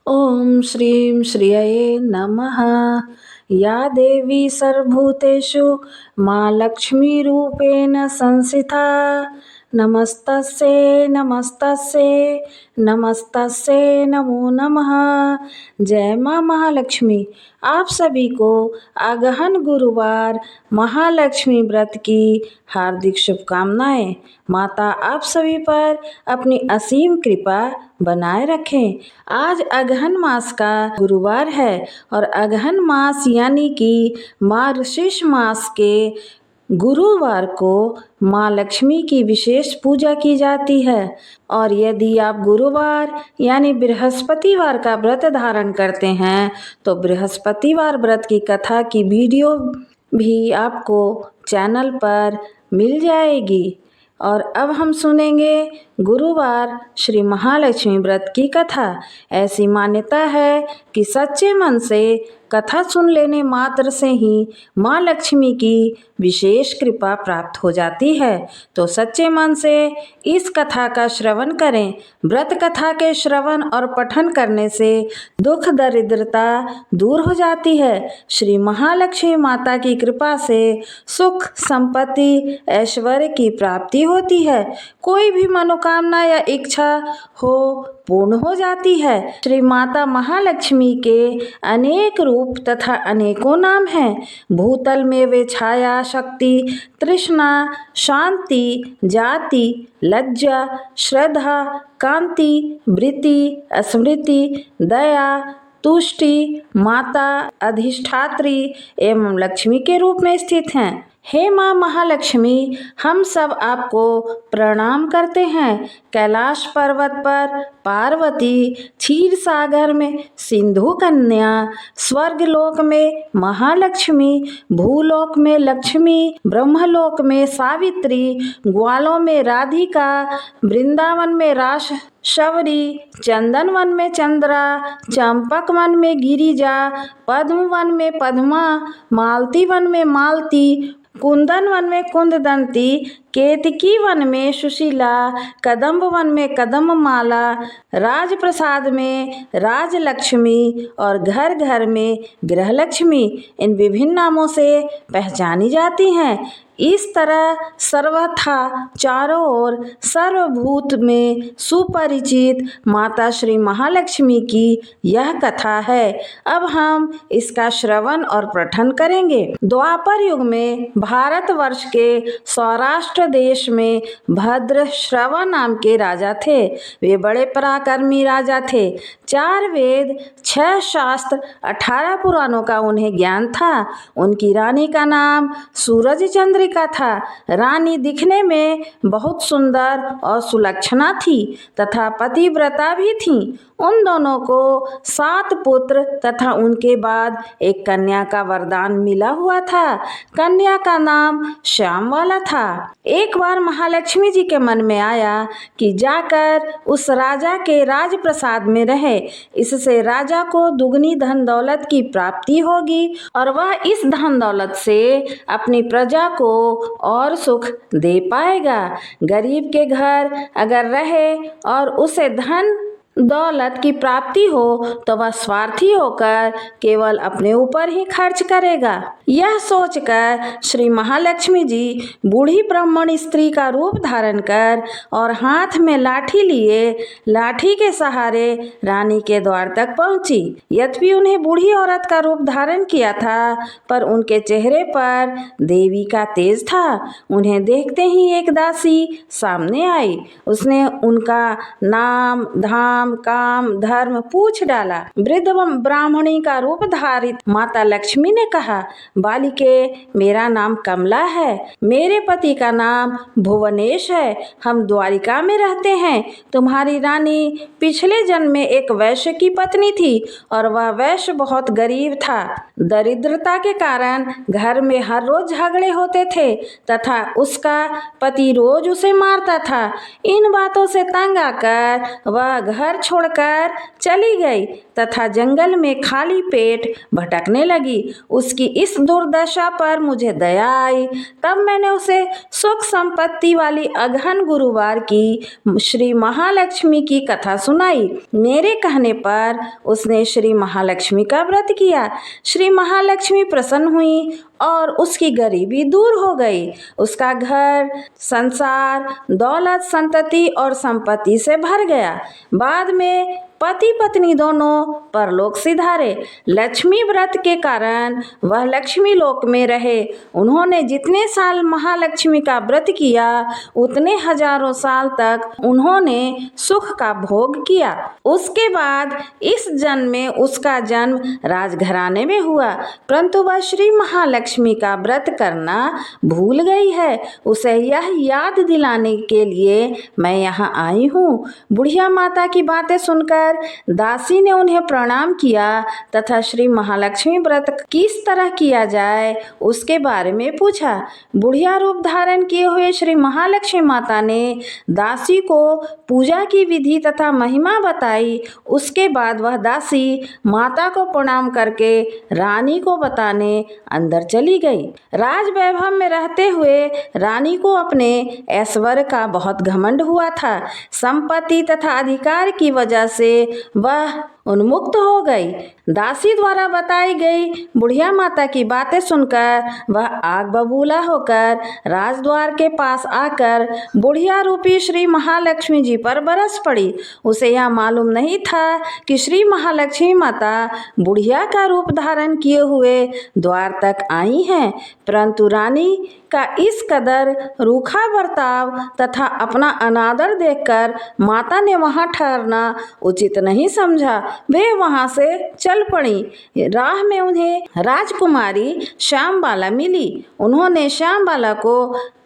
ओम श्रीं श्रिये नमः। या देवी सर्वभूतेषु माँ लक्ष्मीरूपेण संस्थिता नमस्तस्यै नमस्तस्यै नमस्तस्यै नमो नमः। जय माँ महालक्ष्मी। आप सभी को अगहन गुरुवार महालक्ष्मी व्रत की हार्दिक शुभकामनाएं। माता आप सभी पर अपनी असीम कृपा बनाए रखें। आज अगहन मास का गुरुवार है और अगहन मास यानी कि मार्गशीर्ष मास के गुरुवार को माँ लक्ष्मी की विशेष पूजा की जाती है। और यदि आप गुरुवार यानी बृहस्पतिवार का व्रत धारण करते हैं तो बृहस्पतिवार व्रत की कथा की वीडियो भी आपको चैनल पर मिल जाएगी। और अब हम सुनेंगे गुरुवार श्री महालक्ष्मी व्रत की कथा। ऐसी मान्यता है कि सच्चे मन से कथा सुन लेने मात्र से ही माँ लक्ष्मी की विशेष कृपा प्राप्त हो जाती है। तो सच्चे मन से इस कथा का श्रवण करें। व्रत कथा के श्रवण और पठन करने से दुख दरिद्रता दूर हो जाती है। श्री महालक्ष्मी माता की कृपा से सुख संपत्ति ऐश्वर्य की प्राप्ति होती है। कोई भी मनोकामना या इच्छा हो पूर्ण हो जाती है। श्री माता महालक्ष्मी के अनेक रूप तथा अनेकों नाम हैं। भूतल में वे छाया, शक्ति, तृष्णा, शांति, जाति, लज्जा, श्रद्धा, कांति, वृत्ति, स्मृति, दया, तुष्टि, माता, अधिष्ठात्री एवं लक्ष्मी के रूप में स्थित हैं। हे माँ महालक्ष्मी, हम सब आपको प्रणाम करते हैं। कैलाश पर्वत पर पार्वती, क्षीर सागर में सिंधु कन्या, स्वर्गलोक में महालक्ष्मी, भूलोक में लक्ष्मी, ब्रह्मलोक में सावित्री, ग्वालों में राधिका, वृंदावन में रास शबरी, चंदन वन में चंद्रा, चंपक वन में गिरिजा, पद्म वन में पद्मा, मालती वन में मालती, कुंदन वन में कुंददंती, केतकी वन में सुशीला, कदम्ब वन में कदम्बमाला, राजप्रसाद में राजलक्ष्मी और घर घर में गृहलक्ष्मी इन विभिन्न नामों से पहचानी जाती हैं। इस तरह सर्वथा चारों ओर सर्वभूत में सुपरिचित माता श्री महालक्ष्मी की यह कथा है। अब हम इसका श्रवण और पठन करेंगे। द्वापर युग में भारतवर्ष के सौराष्ट्र देश में भद्रश्रवा नाम के राजा थे। वे बड़े पराक्रमी राजा थे। 4 वेद, 6 शास्त्र, 18 पुराणों का उन्हें ज्ञान था। उनकी रानी का नाम सूरज चंद्रिका था। रानी दिखने में बहुत सुंदर और सुलक्षणा थी तथा पतिव्रता भी थी। उन दोनों को 7 पुत्र तथा उनके बाद एक कन्या का वरदान मिला हुआ था। कन्या का नाम श्यामवाला था। एक बार महालक्ष्मी जी के मन में आया कि जाकर उस राजा के राजप्रसाद में रहे। इससे राजा को दुगनी धन दौलत की प्राप्ति होगी और वह इस धन दौलत से अपनी प्रजा को और सुख दे पाएगा। गरीब के घर अगर रहे और उसे धन दौलत की प्राप्ति हो तो वह स्वार्थी होकर केवल अपने ऊपर ही खर्च करेगा। यह सोचकर श्री महालक्ष्मी जी बूढ़ी ब्राह्मण स्त्री का रूप धारण कर और हाथ में लाठी लिए लाठी के सहारे रानी के द्वार तक पहुंची। यद्यपि उन्हें बूढ़ी औरत का रूप धारण किया था पर उनके चेहरे पर देवी का तेज था। उन्हें देखते ही एक दासी सामने आई। उसने उनका नाम, धाम, काम, धर्म पूछ डाला। वृद्ध ब्राह्मणी का रूप धारित माता लक्ष्मी ने कहा, बालिके, मेरा नाम कमला है। मेरे पति का नाम भुवनेश है। हम द्वारिका में रहते हैं। तुम्हारी रानी पिछले जन्म में एक वैश्य की पत्नी थी और वह वैश्य बहुत गरीब था। दरिद्रता के कारण घर में हर रोज झगड़े होते थे तथा उसका पति रोज उसे मारता था। इन बातों से तंग आकर वह घर घर छोड़कर चली गई तथा जंगल में खाली पेट भटकने लगी। उसकी इस दुर्दशा पर मुझे दया आई। तब मैंने उसे सुख संपत्ति वाली अगहन गुरुवार की श्री महालक्ष्मी की कथा सुनाई। मेरे कहने पर उसने श्री महालक्ष्मी का व्रत किया। श्री महालक्ष्मी प्रसन्न हुई और उसकी गरीबी दूर हो गई। उसका घर संसार दौलत संतति और संपत्ति से भर गया। बाद में पति पत्नी दोनों परलोक सिधारे। लक्ष्मी व्रत के कारण वह लक्ष्मी लोक में रहे। उन्होंने जितने साल महालक्ष्मी का व्रत किया उतने हजारों साल तक उन्होंने सुख का भोग किया। उसके बाद इस जन्म में उसका जन्म राजघराने में हुआ, परंतु वह श्री महालक्ष्मी का व्रत करना भूल गई है। उसे यह याद दिलाने के लिए मैं यहाँ आई हूँ। बुढ़िया माता की बातें सुनकर दासी ने उन्हें प्रणाम किया तथा श्री महालक्ष्मी व्रत किस तरह किया जाए उसके बारे में पूछा। बुढ़िया रूप धारण किए हुए श्री महालक्ष्मी माता ने दासी को पूजा की विधि तथा महिमा बताई। उसके बाद वह दासी माता को प्रणाम करके रानी को बताने अंदर चली गई। राज वैभव में रहते हुए रानी को अपने ऐश्वर्य का बहुत घमंड हुआ था। संपत्ति तथा अधिकार की वजह से वह उन्मुक्त हो गई। दासी द्वारा बताई गई बुढ़िया माता की बातें सुनकर वह आग बबूला होकर राजद्वार के पास आकर बुढ़िया रूपी श्री महालक्ष्मी जी पर बरस पड़ी। उसे यह मालूम नहीं था कि श्री महालक्ष्मी माता बुढ़िया का रूप धारण किए हुए द्वार तक आई हैं, परंतु रानी का इस कदर रूखा बर्ताव तथा अपना अनादर देखकर माता ने वहां ठहरना उचित नहीं समझा। वे वहां से चल पड़ी। राह में उन्हें राजकुमारी श्यामबाला मिली। उन्होंने श्यामबाला को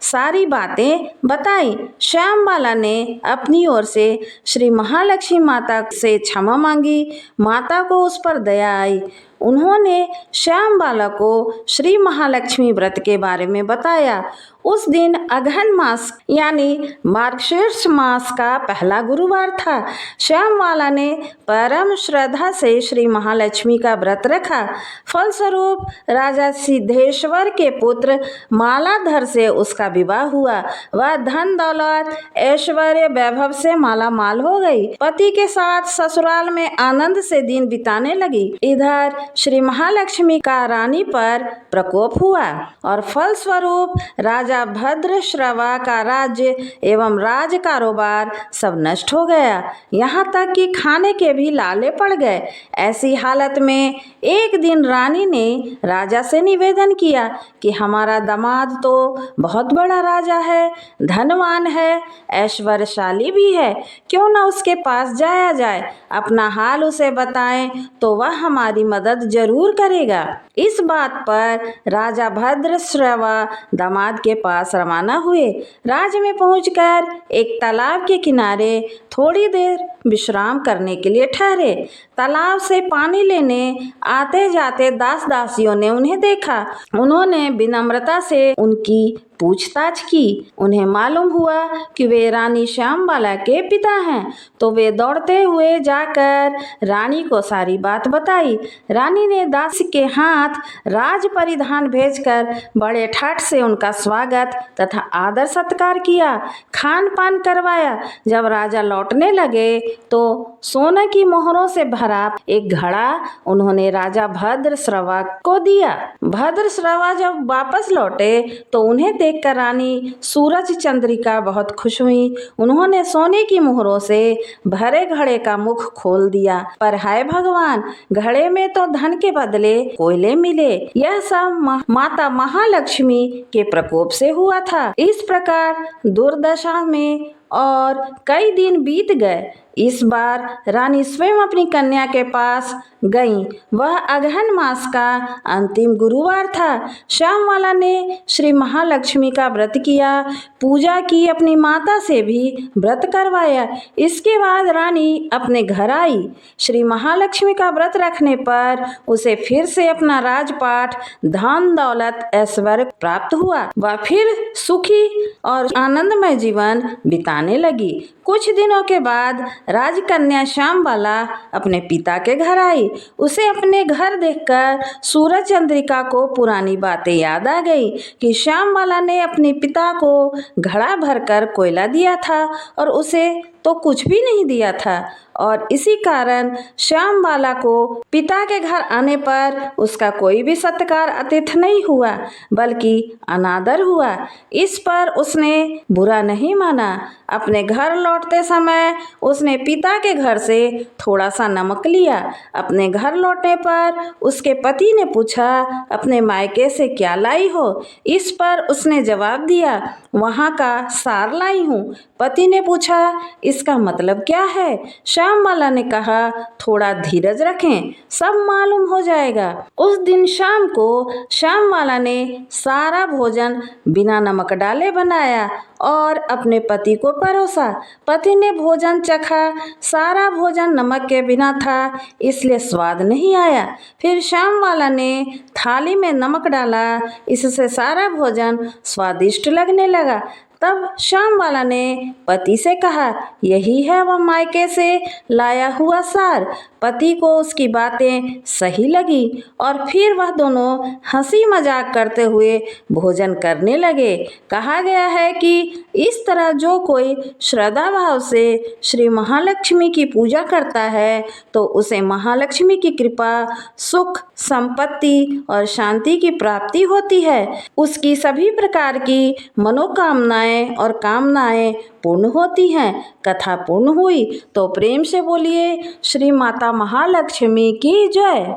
सारी बातें बताई। श्यामबाला ने अपनी ओर से श्री महालक्ष्मी माता से क्षमा मांगी। माता को उस पर दया आई। उन्होंने श्यामबाला को श्री महालक्ष्मी व्रत के बारे में बताया। उस दिन अगहन मास यानी मार्गशीर्ष मास का पहला गुरुवार था। श्यामबाला ने परम श्रद्धा से श्री महालक्ष्मी का व्रत रखा। फलस्वरूप राजा सिद्धेश्वर के पुत्र मालाधर से उसका विवाह हुआ। वह धन दौलत ऐश्वर्य वैभव से माला माल हो गई। पति के साथ ससुराल में आनंद से दिन बिताने लगी। इधर श्री महालक्ष्मी का रानी पर प्रकोप हुआ और फलस्वरूप राजा भद्रश्रवा का राज्य एवं राज कारोबार सब नष्ट हो गया। यहाँ तक कि खाने के भी लाले पड़ गए। ऐसी हालत में एक दिन रानी ने राजा से निवेदन किया कि हमारा दामाद तो बहुत बड़ा राजा है, धनवान है, ऐश्वर्यशाली भी है, क्यों न उसके पास जाया जाए। अपना हाल उसे बताएं तो वह हमारी मदद जरूर करेगा। इस बात पर राजा भद्रश्रवा दामाद के पास रवाना हुए। राज्य में पहुंचकर एक तालाब के किनारे थोड़ी देर विश्राम करने के लिए ठहरे। तालाब से पानी लेने आते जाते दास दासियों ने उन्हें देखा। उन्होंने विनम्रता से उनकी पूछताछ की। उन्हें मालूम हुआ कि वे रानी श्यामबाला के पिता हैं, तो वे दौड़ते हुए जाकर रानी को सारी बात बताई। रानी ने दास के हाथ राज परिधान भेजकर बड़े ठाठ से उनका स्वागत तथा आदर सत्कार किया, खान पान करवाया। जब राजा लौटने लगे तो सोने की मोहरों से भरा एक घड़ा उन्होंने राजा भद्रश्रवा को दिया। भद्रश्रवा जब वापस लौटे तो उन्हें देखकर रानी सूरज चंद्रिका बहुत खुश हुई। उन्होंने सोने की मोहरों से भरे घड़े का मुख खोल दिया, पर हाय भगवान, घड़े में तो धन के बदले कोयले मिले। यह सब माता महालक्ष्मी के प्रकोप से हुआ था। इस प्रकार दुर्दशा में और कई दिन बीत गए। इस बार रानी स्वयं अपनी कन्या के पास गईं। वह अगहन मास का अंतिम गुरुवार था। श्यामबाला ने श्री महालक्ष्मी का व्रत किया, पूजा की, अपनी माता से भी व्रत करवाया। इसके बाद रानी अपने घर आई। श्री महालक्ष्मी का व्रत रखने पर उसे फिर से अपना राजपाट, धन दौलत, ऐश्वर्य प्राप्त हुआ। वह फिर सुखी और आनंदमय जीवन बिताने बनाने लगी। कुछ दिनों के बाद राजकन्या श्यामबाला अपने पिता के घर आई। उसे अपने घर देखकर सूरज चंद्रिका को पुरानी बातें याद आ गई कि श्यामबाला ने अपने पिता को घड़ा भरकर कोयला दिया था और उसे तो कुछ भी नहीं दिया था, और इसी कारण श्यामबाला को पिता के घर आने पर उसका कोई भी सत्कार आतिथ्य नहीं हुआ, बल्कि अनादर हुआ। इस पर उसने बुरा नहीं माना। अपने घर लौटते समय उसने पिता के घर से थोड़ा सा नमक लिया। अपने घर लौटने पर उसके पति ने पूछा, अपने मायके से क्या लाई हो? इस पर उसने जवाब दिया, वहाँ का सार लाई हूँ। पति ने पूछा, इसका मतलब क्या है? श्यामबाला ने कहा, थोड़ा धीरज रखें, सब मालूम हो जाएगा। उस दिन शाम को श्यामबाला ने सारा भोजन बिना नमक डाले बनाया और अपने पति को परोसा। पति ने भोजन चखा। सारा भोजन नमक के बिना था, इसलिए स्वाद नहीं आया। फिर श्यामबाला ने थाली में नमक डाला, इससे सारा भोजन स्वादिष्ट लगने लगा। तब श्यामबाला ने पति से कहा, यही है वह मायके से लाया हुआ सार। पति को उसकी बातें सही लगी और फिर वह दोनों हंसी मजाक करते हुए भोजन करने लगे। कहा गया है कि इस तरह जो कोई श्रद्धा भाव से श्री महालक्ष्मी की पूजा करता है तो उसे महालक्ष्मी की कृपा, सुख, संपत्ति और शांति की प्राप्ति होती है। उसकी सभी प्रकार की मनोकामनाएं और कामनाएं पूर्ण होती हैं। कथा पूर्ण हुई तो प्रेम से बोलिए श्री माता महालक्ष्मी की जय।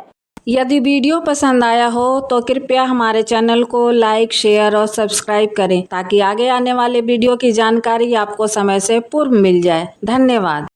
यदि वीडियो पसंद आया हो तो कृपया हमारे चैनल को लाइक, शेयर और सब्सक्राइब करें ताकि आगे आने वाले वीडियो की जानकारी आपको समय से पूर्व मिल जाए। धन्यवाद।